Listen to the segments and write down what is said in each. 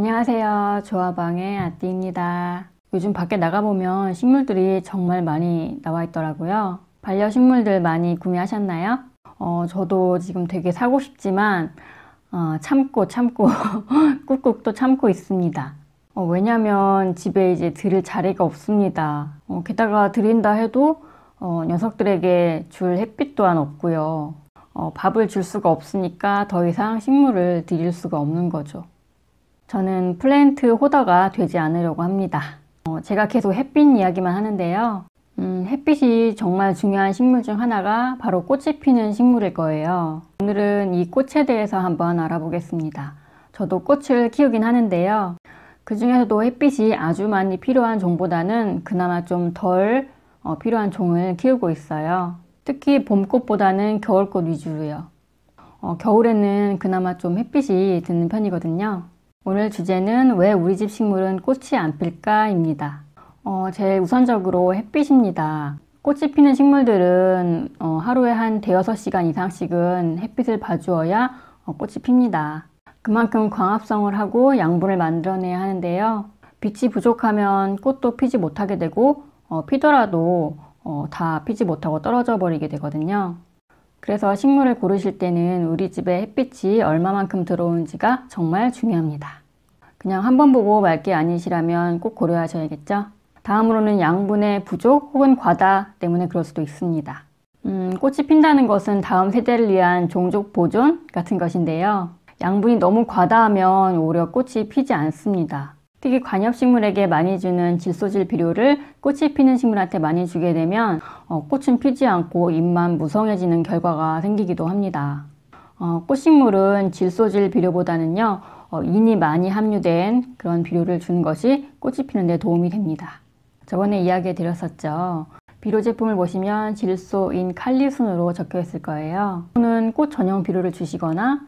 안녕하세요. 조화방의 아띠입니다. 요즘 밖에 나가보면 식물들이 정말 많이 나와 있더라고요. 반려식물들 많이 구매하셨나요? 저도 지금 되게 사고 싶지만 참고 꾹꾹 또 참고 있습니다. 왜냐면 집에 이제 들일 자리가 없습니다. 게다가 드린다 해도 녀석들에게 줄 햇빛 또한 없고요. 밥을 줄 수가 없으니까 더 이상 식물을 드릴 수가 없는 거죠. 저는 플랜트 호더가 되지 않으려고 합니다. 제가 계속 햇빛 이야기만 하는데요. 햇빛이 정말 중요한 식물 중 하나가 바로 꽃이 피는 식물일 거예요. 오늘은 이 꽃에 대해서 한번 알아보겠습니다. 저도 꽃을 키우긴 하는데요. 그 중에서도 햇빛이 아주 많이 필요한 종보다는 그나마 좀 덜 필요한 종을 키우고 있어요. 특히 봄꽃보다는 겨울꽃 위주로요. 겨울에는 그나마 좀 햇빛이 드는 편이거든요. 오늘 주제는 왜 우리 집 식물은 꽃이 안 필까 입니다. 제일 우선적으로 햇빛입니다. 꽃이 피는 식물들은 하루에 한 대여섯 시간 이상씩은 햇빛을 봐주어야 꽃이 핍니다. 그만큼 광합성을 하고 양분을 만들어내야 하는데요. 빛이 부족하면 꽃도 피지 못하게 되고 피더라도 다 피지 못하고 떨어져 버리게 되거든요. 그래서 식물을 고르실 때는 우리 집에 햇빛이 얼마만큼 들어오는지가 정말 중요합니다. 그냥 한번 보고 말 게 아니시라면 꼭 고려하셔야겠죠. 다음으로는 양분의 부족 혹은 과다 때문에 그럴 수도 있습니다. 꽃이 핀다는 것은 다음 세대를 위한 종족 보존 같은 것인데요. 양분이 너무 과다하면 오히려 꽃이 피지 않습니다. 특히 관엽식물에게 많이 주는 질소질 비료를 꽃이 피는 식물한테 많이 주게 되면 꽃은 피지 않고 잎만 무성해지는 결과가 생기기도 합니다. 꽃식물은 질소질 비료보다는요, 인이 많이 함유된 그런 비료를 주는 것이 꽃이 피는 데 도움이 됩니다. 저번에 이야기 드렸었죠. 비료 제품을 보시면 질소, 인, 칼리 순으로 적혀 있을 거예요. 또는 꽃 전용 비료를 주시거나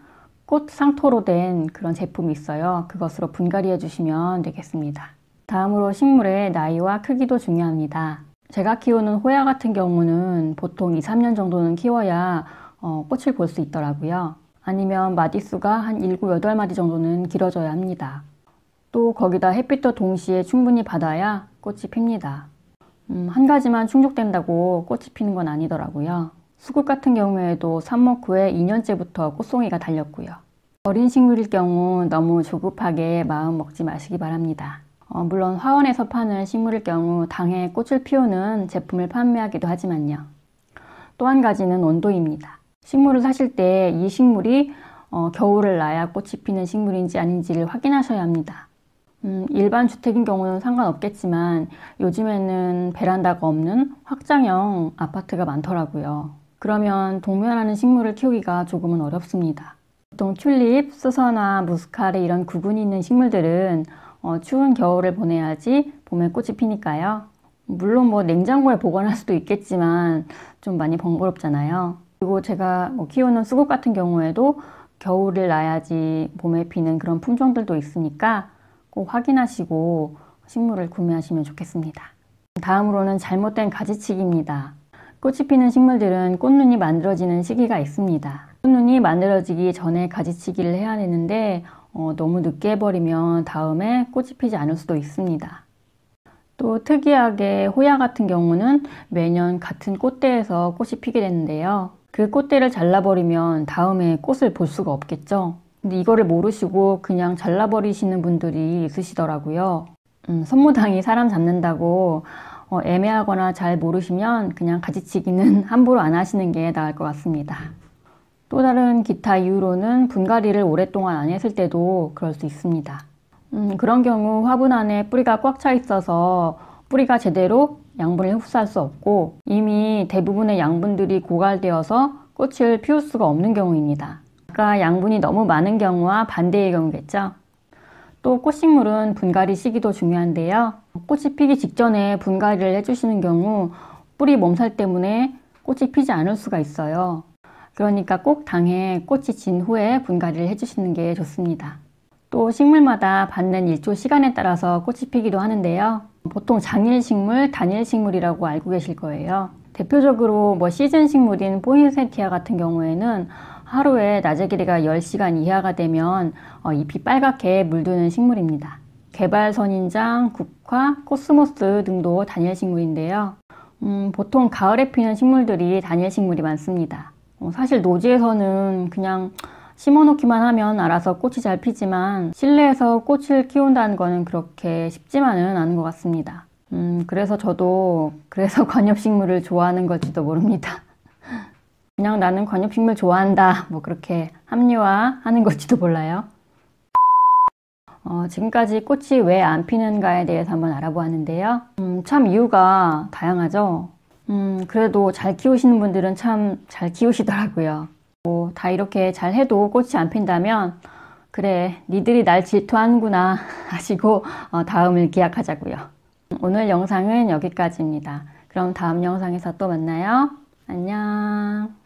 꽃 상토로 된 그런 제품이 있어요. 그것으로 분갈이해 주시면 되겠습니다. 다음으로 식물의 나이와 크기도 중요합니다. 제가 키우는 호야 같은 경우는 보통 2, 3년 정도는 키워야 꽃을 볼 수 있더라고요. 아니면 마디수가 한 7, 8마디 정도는 길어져야 합니다. 또 거기다 햇빛도 동시에 충분히 받아야 꽃이 핍니다. 한 가지만 충족된다고 꽃이 피는 건 아니더라고요. 수국 같은 경우에도 삽목 후에 2년째부터 꽃송이가 달렸고요. 어린 식물일 경우 너무 조급하게 마음 먹지 마시기 바랍니다. 물론 화원에서 파는 식물일 경우 당해 꽃을 피우는 제품을 판매하기도 하지만요. 또 한 가지는 온도입니다. 식물을 사실 때 이 식물이 겨울을 나야 꽃이 피는 식물인지 아닌지를 확인하셔야 합니다. 일반 주택인 경우는 상관없겠지만 요즘에는 베란다가 없는 확장형 아파트가 많더라고요. 그러면 동면하는 식물을 키우기가 조금은 어렵습니다. 보통 튤립, 수선화, 무스카레 이런 구근이 있는 식물들은 추운 겨울을 보내야지 봄에 꽃이 피니까요. 물론 냉장고에 보관할 수도 있겠지만 좀 많이 번거롭잖아요. 그리고 제가 키우는 수국 같은 경우에도 겨울을 나야지 봄에 피는 그런 품종들도 있으니까 꼭 확인하시고 식물을 구매하시면 좋겠습니다. 다음으로는 잘못된 가지치기입니다. 꽃이 피는 식물들은 꽃눈이 만들어지는 시기가 있습니다. 꽃눈이 만들어지기 전에 가지치기를 해야 되는데 너무 늦게 해버리면 다음에 꽃이 피지 않을 수도 있습니다. 또 특이하게 호야 같은 경우는 매년 같은 꽃대에서 꽃이 피게 되는데요. 그 꽃대를 잘라버리면 다음에 꽃을 볼 수가 없겠죠. 근데 이거를 모르시고 그냥 잘라버리시는 분들이 있으시더라고요. 선무당이 사람 잡는다고 애매하거나 잘 모르시면 그냥 가지치기는 함부로 안 하시는 게 나을 것 같습니다. 또 다른 기타 이유로는 분갈이를 오랫동안 안 했을 때도 그럴 수 있습니다. 그런 경우 화분 안에 뿌리가 꽉 차 있어서 뿌리가 제대로 양분을 흡수할 수 없고 이미 대부분의 양분들이 고갈되어서 꽃을 피울 수가 없는 경우입니다. 아까 양분이 너무 많은 경우와 반대의 경우겠죠. 또 꽃식물은 분갈이 시기도 중요한데요. 꽃이 피기 직전에 분갈이를 해주시는 경우 뿌리 몸살 때문에 꽃이 피지 않을 수가 있어요. 그러니까 꼭 당해 꽃이 진 후에 분갈이를 해주시는 게 좋습니다. 또 식물마다 받는 일조 시간에 따라서 꽃이 피기도 하는데요. 보통 장일식물, 단일식물이라고 알고 계실 거예요. 대표적으로 시즌 식물인 포인세티아 같은 경우에는 하루에 낮의 길이가 10시간 이하가 되면 잎이 빨갛게 물드는 식물입니다. 개발선인장, 국화, 코스모스 등도 다니엘식물인데요. 보통 가을에 피는 식물들이 다니엘식물이 많습니다. 사실 노지에서는 그냥 심어놓기만 하면 알아서 꽃이 잘 피지만 실내에서 꽃을 키운다는 거는 그렇게 쉽지만은 않은 것 같습니다. 그래서 저도 관엽식물을 좋아하는 걸지도 모릅니다. 그냥 나는 관엽식물 좋아한다, 뭐 그렇게 합리화하는 걸지도 몰라요. 지금까지 꽃이 왜 안 피는가에 대해서 한번 알아보았는데요. 참 이유가 다양하죠. 그래도 잘 키우시는 분들은 참 잘 키우시더라고요. 다 이렇게 잘 해도 꽃이 안 핀다면 그래, 니들이 날 질투하는구나 하시고 다음을 기약하자고요. 오늘 영상은 여기까지입니다. 그럼 다음 영상에서 또 만나요. 안녕.